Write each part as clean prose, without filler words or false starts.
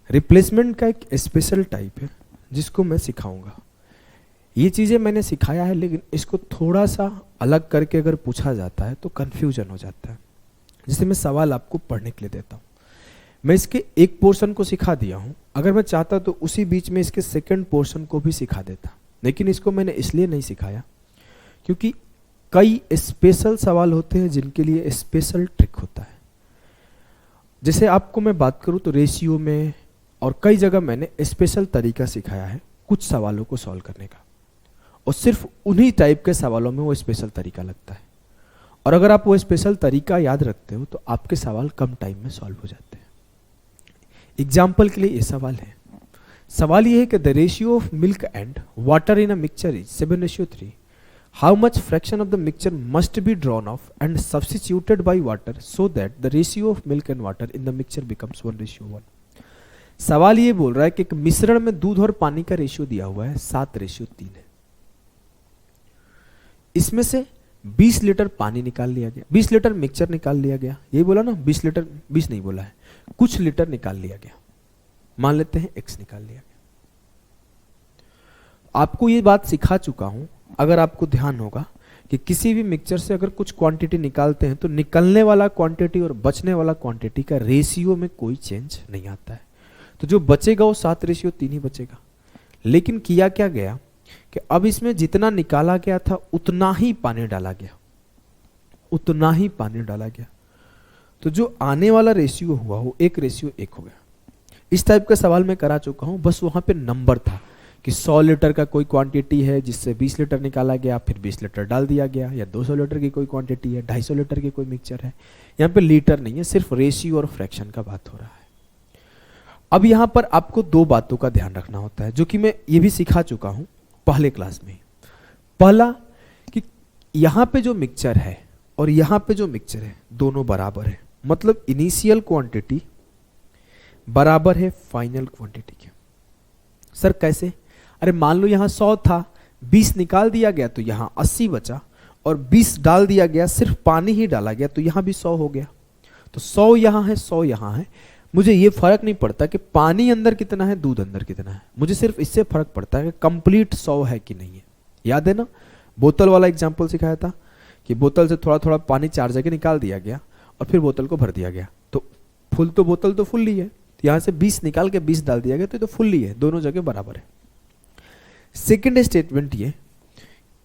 Replacement का एक special type है जिसको मैं सिखाऊंगा। ये चीज़ें मैंने सिखाया है, लेकिन इसको थोड़ा सा अलग करके अगर पूछा जाता है तो कन्फ्यूजन हो जाता है। जैसे मैं सवाल आपको पढ़ने के लिए देता हूँ, मैं इसके एक पोर्शन को सिखा दिया हूँ, अगर मैं चाहता तो उसी बीच में इसके सेकंड पोर्शन को भी सिखा देता, लेकिन इसको मैंने इसलिए नहीं सिखाया क्योंकि कई स्पेशल सवाल होते हैं जिनके लिए स्पेशल ट्रिक होता है। जैसे आपको मैं बात करूँ तो रेशियो में और कई जगह मैंने स्पेशल तरीका सिखाया है कुछ सवालों को सॉल्व करने का, और सिर्फ उन्हीं टाइप के सवालों में वो स्पेशल तरीका लगता है। और अगर आप वो स्पेशल तरीका याद रखते हो तो आपके सवाल कम टाइम में सॉल्व हो जाते हैं। एग्जाम्पल के लिए ये सवाल है, सवाल ये है कि the ratio of milk and water in a mixture is 7:3। How much fraction of the mixture must be drawn of and substituted by water so that the ratio of milk and water in the mixture becomes 1:1। सवाल ये बोल रहा है कि एक मिश्रण में दूध और पानी का रेशियो दिया हुआ है 7:3 है। इसमें से 20 लीटर पानी निकाल लिया गया, 20 लीटर मिक्सचर निकाल लिया गया, यही बोला ना, 20 लीटर, 20 नहीं बोला है, कुछ लीटर निकाल लिया गया, मान लेते हैं x निकाल लिया गया। आपको ये बात सिखा चुका हूं, अगर आपको ध्यान होगा कि किसी भी मिक्सचर से अगर कुछ क्वांटिटी निकालते हैं तो निकलने वाला क्वांटिटी और बचने वाला क्वांटिटी का रेशियो में कोई चेंज नहीं आता है, तो जो बचेगा वो 7:3 ही बचेगा। लेकिन किया क्या गया कि अब इसमें जितना निकाला गया था उतना ही पानी डाला गया, उतना ही पानी डाला गया, तो जो आने वाला रेशियो हुआ वो 1:1 हो गया। इस टाइप का सवाल मैं करा चुका हूं, बस वहां पे नंबर था कि 100 लीटर का कोई क्वांटिटी है जिससे 20 लीटर निकाला गया, फिर 20 लीटर डाल दिया गया, या 200 लीटर की कोई क्वांटिटी है, 250 लीटर की कोई मिक्सचर है। यहाँ पे लीटर नहीं है, सिर्फ रेशियो और फ्रैक्शन का बात हो रहा है। अब यहाँ पर आपको दो बातों का ध्यान रखना होता है जो कि मैं ये भी सिखा चुका हूं पहले क्लास में। पहला कि यहाँ पे जो मिक्सचर है और यहाँ पे जो मिक्सचर है दोनों बराबर है, मतलब इनिशियल क्वांटिटी बराबर है फाइनल क्वांटिटी के। सर कैसे? अरे मान लो यहाँ 100 था, 20 निकाल दिया गया तो यहाँ 80 बचा, और 20 डाल दिया गया, सिर्फ पानी ही डाला गया तो यहाँ भी 100 हो गया। तो 100 यहाँ है, 100 यहाँ है, मुझे ये फर्क नहीं पड़ता कि पानी अंदर कितना है, दूध अंदर कितना है, मुझे सिर्फ इससे फर्क पड़ता है कि कंप्लीट 100 है कि नहीं है। याद है ना, बोतल वाला एग्जांपल सिखाया था कि बोतल से थोड़ा थोड़ा पानी 4 जगह निकाल दिया गया और फिर बोतल को भर दिया गया, तो फुल तो बोतल तो फुल ही है, तो यहाँ से 20 निकाल के 20 डाल दिया गया तो फुल ही है, दोनों जगह बराबर है। सेकेंड स्टेटमेंट ये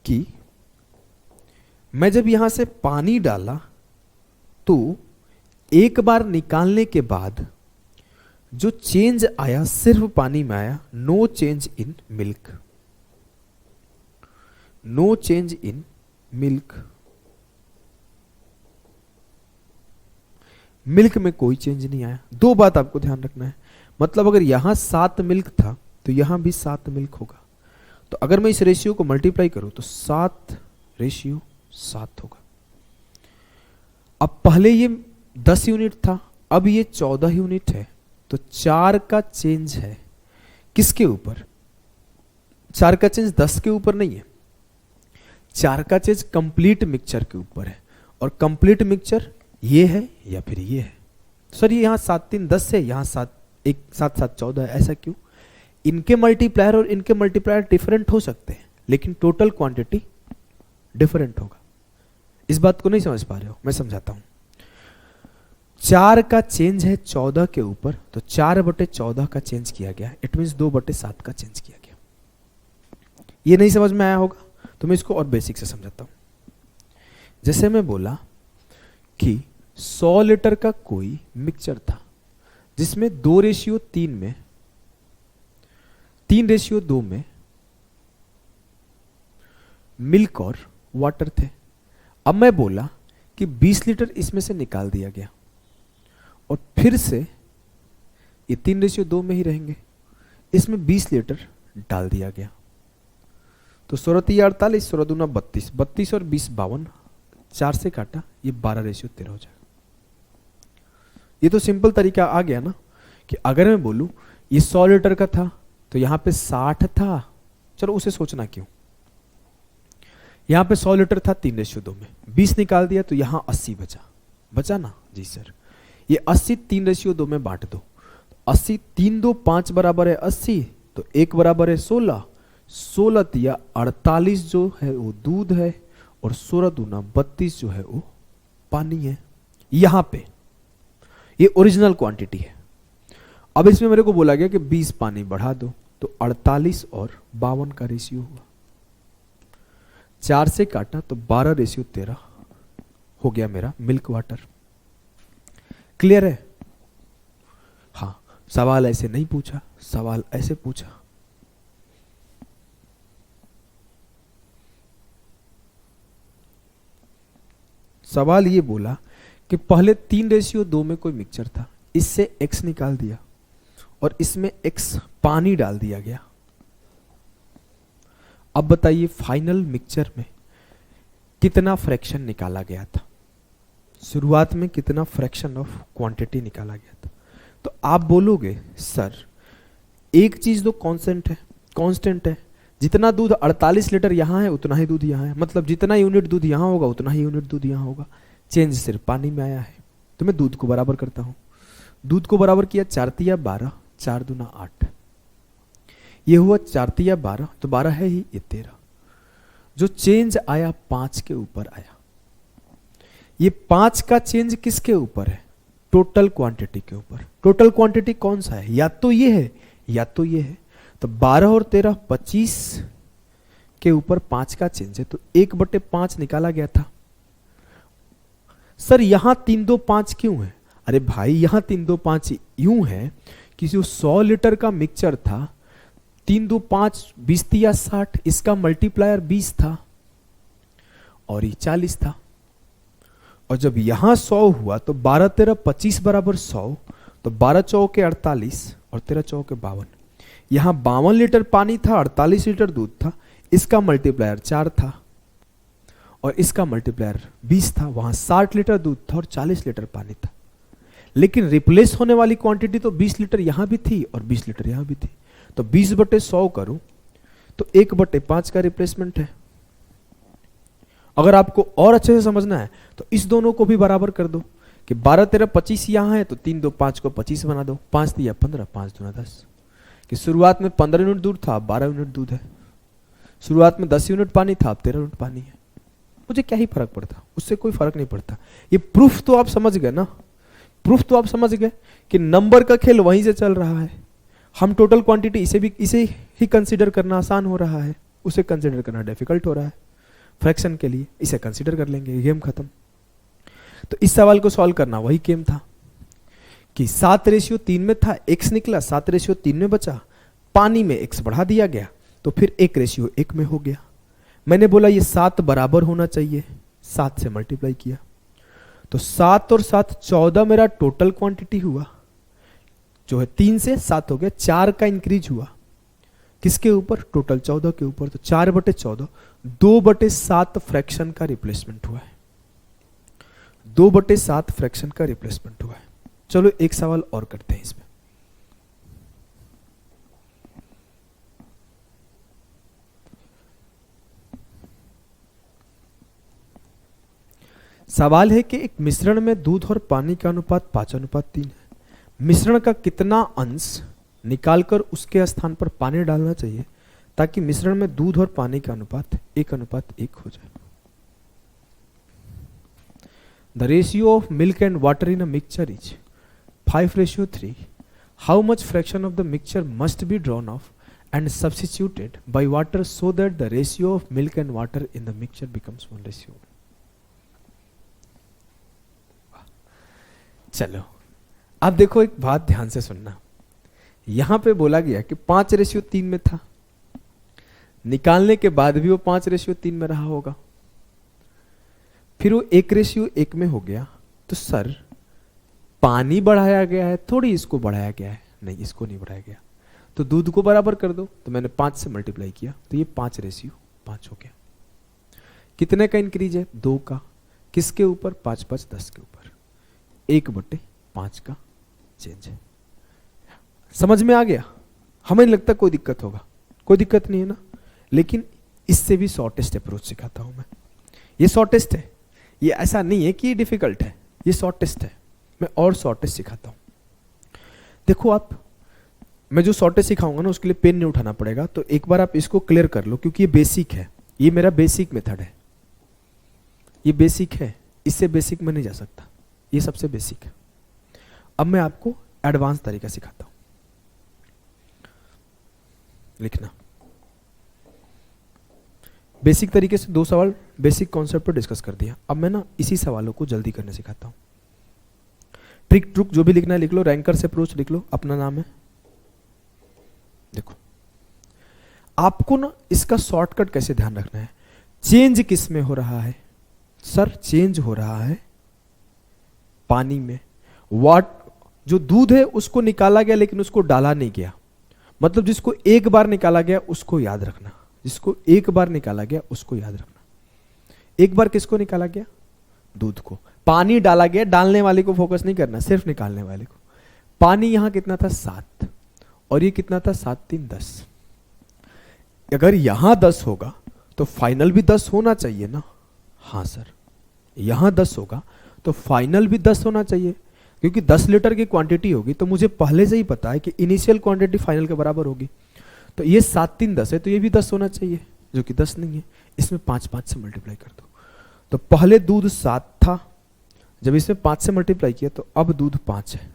कि मैं जब यहां से पानी डाला तो एक बार निकालने के बाद जो चेंज आया सिर्फ पानी में आया, no change in milk, no change in milk, milk में कोई चेंज नहीं आया। दो बात आपको ध्यान रखना है, मतलब अगर यहां 7 मिल्क था तो यहां भी 7 मिल्क होगा, तो अगर मैं इस रेशियो को मल्टीप्लाई करूं तो 7:7 होगा। अब पहले ये 10 यूनिट था, अब ये 14 यूनिट है, तो 4 का चेंज है किसके ऊपर? 4 का चेंज 10 के ऊपर नहीं है, 4 का चेंज कंप्लीट मिक्सचर के ऊपर है, और कंप्लीट मिक्सचर ये है या फिर ये है। सर ये यहां 7 3 10 है, यहां 7 1 7 7 14 है, ऐसा क्यों? इनके मल्टीप्लायर और इनके मल्टीप्लायर डिफरेंट हो सकते हैं, लेकिन टोटल क्वांटिटी डिफरेंट होगा। इस बात को नहीं समझ पा रहे हो, मैं समझाता हूं। 4 का चेंज है 14 के ऊपर, तो 4/14 का चेंज किया गया, इट मींस 2/7 का चेंज किया गया। ये नहीं समझ में आया होगा तो मैं इसको और बेसिक से समझाता हूं। जैसे मैं बोला कि 100 लीटर का कोई मिक्सचर था जिसमें 2:3 में 3:2 में मिल्क और वाटर थे। अब मैं बोला कि 20 लीटर इसमें से निकाल दिया गया और फिर से ये 3:2 में ही रहेंगे, इसमें 20 लीटर डाल दिया गया, तो 16 48, 16 दूना 32, 32 और 20 52, 4 से काटा, ये 12:13 हो जाएगा। ये तो सिंपल तरीका आ गया ना कि अगर मैं बोलूं ये 100 लीटर का था तो यहां पे 60 था, चलो उसे सोचना क्यों, यहां पे 100 लीटर था 3:2 में, 20 निकाल दिया तो यहां 80 बचा, बचा ना जी सर, ये 80 3:2 में बांट दो, 80, 3 2 5 बराबर है 80, तो 1 बराबर है 16, 16 तिया 48 जो है वो दूध है, और 16 दूना 32 जो है वो पानी है। यहां पे ये ओरिजिनल क्वांटिटी है। अब इसमें मेरे को बोला गया कि 20 पानी बढ़ा दो, तो 48 और 52 का रेशियो हुआ। 4 से काटा तो 12:13 हो गया मेरा मिल्क वाटर। क्लियर है? हाँ, सवाल ऐसे नहीं पूछा, सवाल ऐसे पूछा। सवाल ये बोला कि पहले 3:2 में कोई मिक्सचर था, इससे x निकाल दिया और इसमें x पानी डाल दिया गया। अब बताइए फाइनल मिक्सचर में कितना फ्रैक्शन निकाला गया था? शुरुआत में कितना फ्रैक्शन ऑफ क्वांटिटी निकाला गया था? तो आप बोलोगे सर एक चीज तो कांस्टेंट है, जितना दूध 48 लीटर यहां है उतना ही दूध यहां है, मतलब जितना यूनिट दूध यहां होगा उतना ही यूनिट दूध यहां होगा, चेंज सिर्फ पानी में आया है। तो मैं दूध को बराबर करता हूं, दूध को बराबर किया 4 तिया 12, 4 दूना 8, ये हुआ 4 तिया 12, तो 12 है ही, ये 13। जो चेंज आया 5 के ऊपर आया। ये 5 का चेंज किसके ऊपर है? टोटल क्वांटिटी के ऊपर। टोटल क्वांटिटी कौन सा है? या तो ये है या तो ये है। तो 12 और 13 25 के ऊपर 5 का चेंज है, तो 1/5 निकाला गया था। सर यहां 3 2 5 क्यों है? अरे भाई यहां 3 2 5 यूं है कि जो 100 लीटर का मिक्सचर था, 3 2 5 20 तिया 60, इसका मल्टीप्लायर 20 था और ये 40 था। और जब यहां 100 हुआ तो 12 13 25 बराबर 100, तो 12 चौके 48 और 13 चौके 52। यहां 52 लीटर पानी था, 48 लीटर दूध था, इसका मल्टीप्लायर 4 था और इसका मल्टीप्लायर 20 था। वहां 60 लीटर दूध था और 40 लीटर पानी था, लेकिन रिप्लेस होने वाली क्वांटिटी तो 20 लीटर यहां भी थी और 20 लीटर यहां भी थी। तो 20/100 करूं तो 1/5 का रिप्लेसमेंट है। अगर आपको और अच्छे से समझना है तो इस दोनों को भी बराबर कर दो कि 12 13 25 यहां है, तो 3 2 5 को 25 बना दो, 5 तिया 15, 5 दूना 10। कि शुरुआत में 15 यूनिट दूध था, 12 यूनिट दूध है। शुरुआत में 10 यूनिट पानी था, अब 13 यूनिट पानी है। मुझे क्या ही फर्क पड़ता, उससे कोई फर्क नहीं पड़ता। ये प्रूफ तो आप समझ गए ना, प्रूफ तो आप समझ गए कि नंबर का खेल वहीं से चल रहा है। हम टोटल क्वांटिटी इसे ही कंसीडर करना आसान हो रहा है, उसे कंसीडर करना डिफिकल्ट हो रहा है। फ्रैक्शन के लिए इसे कंसीडर कर लेंगे, गेम खत्म। तो इस सवाल को सॉल्व करना वही गेम था कि 7:3 में था, x निकला, 7:3 में बचा, पानी में x बढ़ा दिया गया, तो फिर 1:1 में हो गया। मैंने बोला ये 7 बराबर होना चाहिए, 7 से मल्टीप्लाई किया, तो 7 और 7 14 मेरा टोटल क्वांटिटी हुआ, जो है 3 से 7 हो गया, 4 का इंक्रीज हुआ किसके ऊपर? टोटल 14 के ऊपर। तो 4/14, 2/7 फ्रैक्शन का रिप्लेसमेंट हुआ है, 2/7 फ्रैक्शन का रिप्लेसमेंट हुआ है। चलो एक सवाल और करते हैं इसमें। सवाल है कि एक मिश्रण में दूध और पानी का अनुपात 5:3 है। मिश्रण का कितना अंश निकालकर उसके स्थान पर पानी डालना चाहिए ताकि मिश्रण में दूध और पानी का अनुपात 1:1 हो जाए? The ratio of milk and water in a mixture is 5:3. How much fraction of the mixture must be drawn off and substituted by water so that the ratio of milk and water in the mixture becomes 1:1? चलो अब देखो, एक बात ध्यान से सुनना। यहां पे बोला गया कि 5:3 में था, निकालने के बाद भी वो 5:3 में रहा होगा, फिर वो 1:1 में हो गया। तो सर पानी बढ़ाया गया है, थोड़ी इसको बढ़ाया गया है? नहीं, इसको नहीं बढ़ाया गया। तो दूध को बराबर कर दो, तो मैंने 5 से मल्टीप्लाई किया, तो ये 5:5 हो गया। कितने का इंक्रीज है? 2 का। किसके ऊपर? 5 5 10 के ऊपर। 1/5 का चेंज है। समझ में आ गया? हमें नहीं लगता कोई दिक्कत होगा, कोई दिक्कत नहीं है ना। लेकिन इससे भी शॉर्टेस्ट अप्रोच सिखाता हूं मैं। ये शॉर्टेस्ट है, ये ऐसा नहीं है कि ये डिफिकल्ट है, ये शॉर्टेस्ट है। मैं और शॉर्टेस्ट सिखाता हूं। देखो आप मैं जो शॉर्टेज सिखाऊंगा ना उसके लिए पेन नहीं उठाना पड़ेगा, तो एक बार आप इसको क्लियर कर लो, क्योंकि ये बेसिक है, ये मेरा बेसिक मेथड है, ये बेसिक है, इससे बेसिक में नहीं जा सकता, ये सबसे बेसिक है। अब मैं आपको एडवांस तरीका सिखाता हूं। लिखना, बेसिक तरीके से 2 सवाल बेसिक कॉन्सेप्ट पर डिस्कस कर दिया। अब मैं ना इसी सवालों को जल्दी करने सिखाता हूं। ट्रिक ट्रुक जो भी लिखना है लिख लो, रैंकर से अप्रोच लिख लो, अपना नाम है। देखो आपको ना इसका शॉर्टकट कैसे ध्यान रखना है। चेंज किस में हो रहा है सर? चेंज हो रहा है पानी में। जो दूध है उसको निकाला गया लेकिन उसको डाला नहीं गया, मतलब जिसको एक बार निकाला गया उसको याद रखना, जिसको एक बार निकाला गया उसको याद रखना। एक बार किसको निकाला गया? दूध को। पानी डाला गया, डालने वाले को फोकस नहीं करना, सिर्फ निकालने वाले को। पानी यहां कितना था? 7, और ये कितना था? 7 3 10। अगर यहां 10 होगा तो फाइनल भी 10 होना चाहिए ना? हाँ सर, यहां 10 होगा तो फाइनल भी 10 होना चाहिए, क्योंकि 10 लीटर की क्वांटिटी होगी तो मुझे पहले से ही पता है कि इनिशियल क्वांटिटी फाइनल के बराबर होगी। तो ये 7 3 10 है, तो ये भी 10 होना चाहिए, जो कि 10 नहीं है। इसमें 5 5 से मल्टीप्लाई कर दो। तो पहले दूध 7 था, जब इसमें 5 से मल्टीप्लाई किया तो अब दूध 5 है।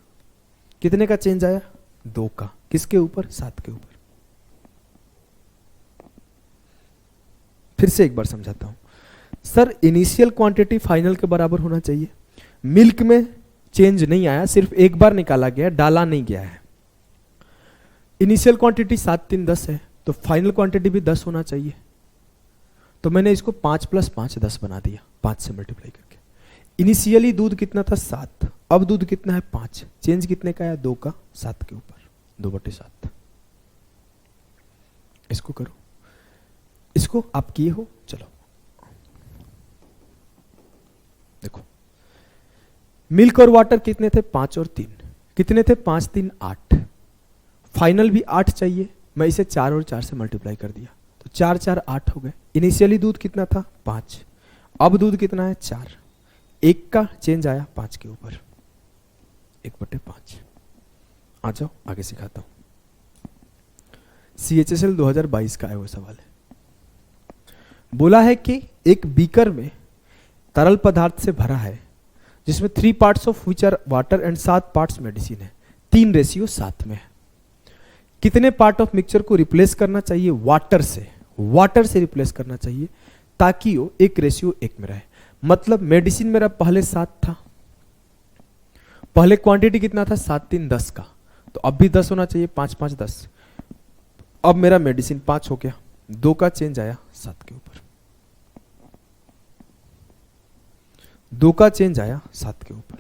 कितने का चेंज आया? 2 का। किसके ऊपर? 7 के ऊपर। फिर से एक बार समझाता हूं सर। इनिशियल क्वांटिटी फाइनल के बराबर होना चाहिए। मिल्क में चेंज नहीं आया, सिर्फ एक बार निकाला गया, डाला नहीं गया है। इनिशियल क्वांटिटी 7 3 10 है, तो फाइनल क्वांटिटी भी 10 होना चाहिए। तो मैंने इसको 5 + 5 10 बना दिया, 5 से मल्टीप्लाई करके। इनिशियली दूध कितना था? 7, अब दूध कितना है? 5। चेंज कितने का है? 2 का, 7 के ऊपर, 2/7। इसको करो, इसको आप किए हो। चलो देखो, मिल्क और वाटर कितने थे? 5 और 3। कितने थे? 5 3 8। फाइनल भी 8 चाहिए, मैं इसे 4 और 4 से मल्टीप्लाई कर दिया, तो 4 4 8 हो गए। इनिशियली दूध कितना था? 5, अब दूध कितना है? 4। 1 का चेंज आया 5 के ऊपर, 1/5। आ जाओ आगे सिखाता हूं। CHSL 2022 का है वो सवाल है। बोला है कि एक बीकर में तरल पदार्थ से भरा है जिसमें 3 parts of which are water and 7 parts medicine है। 3:7 में है। कितने पार्ट ऑफ मिक्सचर को रिप्लेस करना चाहिए? वाटर से रिप्लेस करना चाहिए ताकि वो 1:1 में रहे। मतलब मेडिसिन मेरा पहले 7 था, पहले क्वांटिटी कितना था? 7 3 10 का, तो अब भी 10 होना चाहिए, 5 5 10। अब मेरा मेडिसिन 5 हो गया, 2 का चेंज आया 7 के ऊपर, 2 का चेंज आया 7 के ऊपर।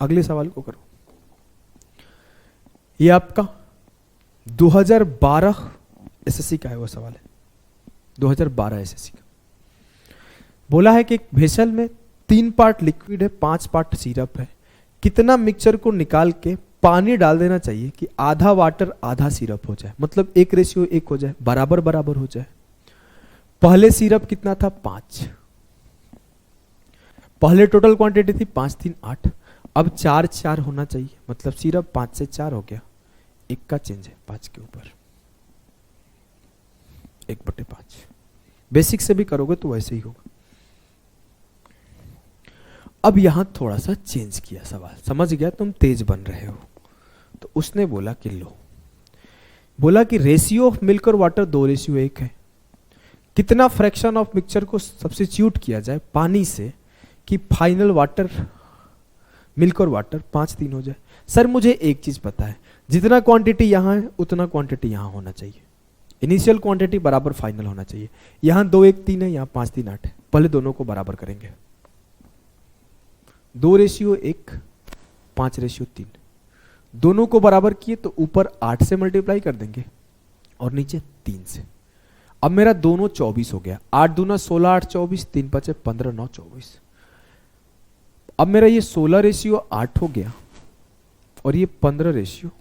अगले सवाल को करो। ये आपका 2012 एसएससी का है वो सवाल है, 2012 एसएससी का। बोला है कि एक भेसल में 3 पार्ट लिक्विड है, 5 पार्ट सिरप है। कितना मिक्सचर को निकाल के पानी डाल देना चाहिए कि आधा वाटर आधा सिरप हो जाए, मतलब 1:1 हो जाए, बराबर बराबर हो जाए। पहले सिरप कितना था? 5। पहले टोटल क्वांटिटी थी 5 3 8, अब 4 4 होना चाहिए, मतलब सिरप 5 से 4 हो गया। 1 का चेंज है 5 के ऊपर, 1/5। बेसिक से भी करोगे तो वैसे ही होगा। अब यहां थोड़ा सा चेंज किया सवाल, समझ गया तुम तेज बन रहे हो। तो उसने बोला कि लो, बोला कि रेशियो ऑफ मिल्क और वाटर 2:1 है। कितना फ्रैक्शन ऑफ मिक्सचर को सब्स्टिट्यूट किया जाए पानी से कि फाइनल वाटर, मिल्क और वाटर 5 3 हो जाए। सर मुझे एक चीज पता है, जितना क्वांटिटी यहां है उतना क्वांटिटी यहां होना चाहिए। इनिशियल क्वांटिटी बराबर फाइनल होना चाहिए। यहां 2 1 3 है, यहां 5 3 8 है। पहले दोनों को बराबर करेंगे, 2:1 5:3। दोनों को बराबर किए तो ऊपर 8 से मल्टीप्लाई कर देंगे और नीचे 3 से। अब मेरा दोनों 24 हो गया, 8 दूना 16 8 24, 3 5 15 9 24। अब मेरा ये 16:8 हो गया और ये 15:9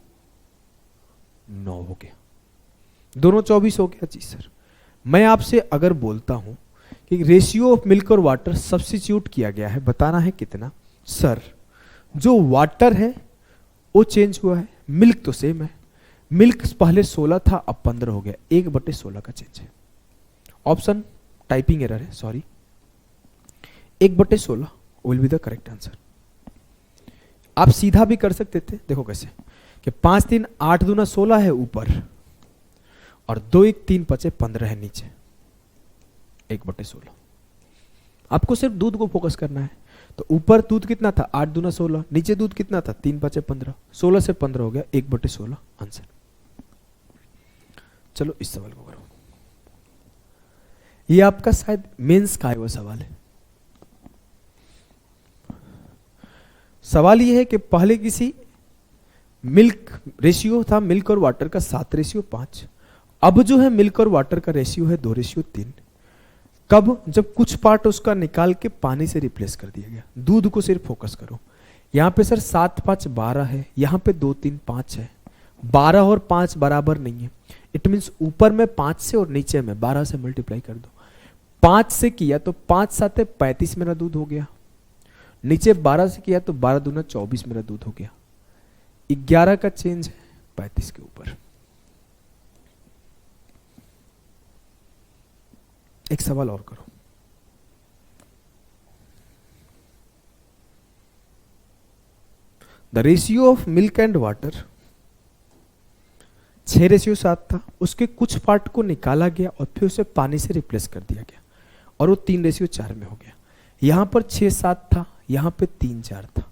हो गया। दोनों 24 हो गया। जी सर, मैं आपसे अगर बोलता हूं कि रेशियो ऑफ मिल्क और वाटर सब्स्टिट्यूट किया गया है, बताना है कितना? सर जो वाटर है वो चेंज हुआ है, मिल्क तो सेम है, मिल्क पहले 16 था, अब 15 हो गया, 1/16 का चेंज है। ऑप्शन टाइपिंग एरर है, sorry. 1/16 will be the correct answer. आप सीधा भी कर सकते थे, देखो कैसे कि 5 3 8 दूना 16 है ऊपर, और 2 1 3 5 15 है नीचे, 1/16। आपको सिर्फ दूध को फोकस करना है। तो ऊपर दूध कितना था, 8 दूना 16, नीचे दूध कितना था, 3 5 15, 16 से 15 हो गया, 1/16 आंसर। चलो इस सवाल को करो। ये आपका शायद मेंस का वो सवाल है। सवाल ये है कि पहले किसी मिल्क रेशियो था, मिल्क और वाटर का 7:5, अब जो है मिल्क और वाटर का रेशियो है 2:3। कब, जब कुछ पार्ट उसका निकाल के पानी से रिप्लेस कर दिया गया। दूध को सिर्फ फोकस करो। यहां पे सर 7 5 12 है, यहां पे 2 3 5 है, 12 और 5 बराबर नहीं है। इट मीन्स ऊपर में 5 से और नीचे में 12 से मल्टीप्लाई कर दो। 5 से किया तो 5 7 35 मेरा दूध हो गया, नीचे 12 से किया तो 12 दूना 24 मेरा दूध हो गया। 11 का चेंज है 35 के ऊपर। एक सवाल और करो। The ratio of milk and water 6:7 था, उसके कुछ पार्ट को निकाला गया और फिर उसे पानी से रिप्लेस कर दिया गया और वो 3:4 में हो गया। यहां पर 6 7 था, यहां पे 3 4 था।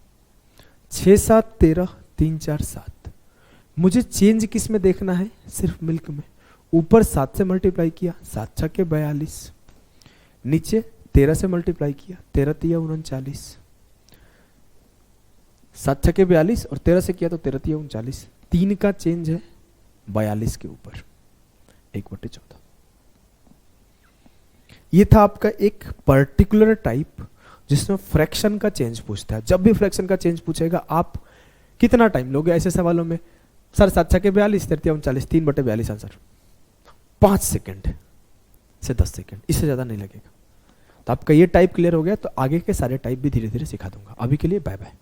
6 7 13, 3 4 7। मुझे चेंज किस में देखना है, सिर्फ मिल्क में। ऊपर 7 से मल्टीप्लाई किया, 7 6 42, नीचे 13 से मल्टीप्लाई किया, 13 3 39, 7 6 42 और 13 से किया तो 13 3 39। 3 का चेंज है 42 के ऊपर, 1/14। ये था आपका एक पर्टिकुलर टाइप जिसमें फ्रैक्शन का चेंज पूछता है। जब भी फ्रैक्शन का चेंज पूछेगा आप कितना टाइम लोगे ऐसे सवालों में? Sir 7 6 42, 13 39, 3/42 answer. 5 सेकेंड से 10 सेकेंड, इससे ज्यादा नहीं लगेगा। तो आपका ये टाइप क्लियर हो गया, तो आगे के सारे टाइप भी धीरे धीरे सिखा दूंगा। अभी के लिए बाय बाय।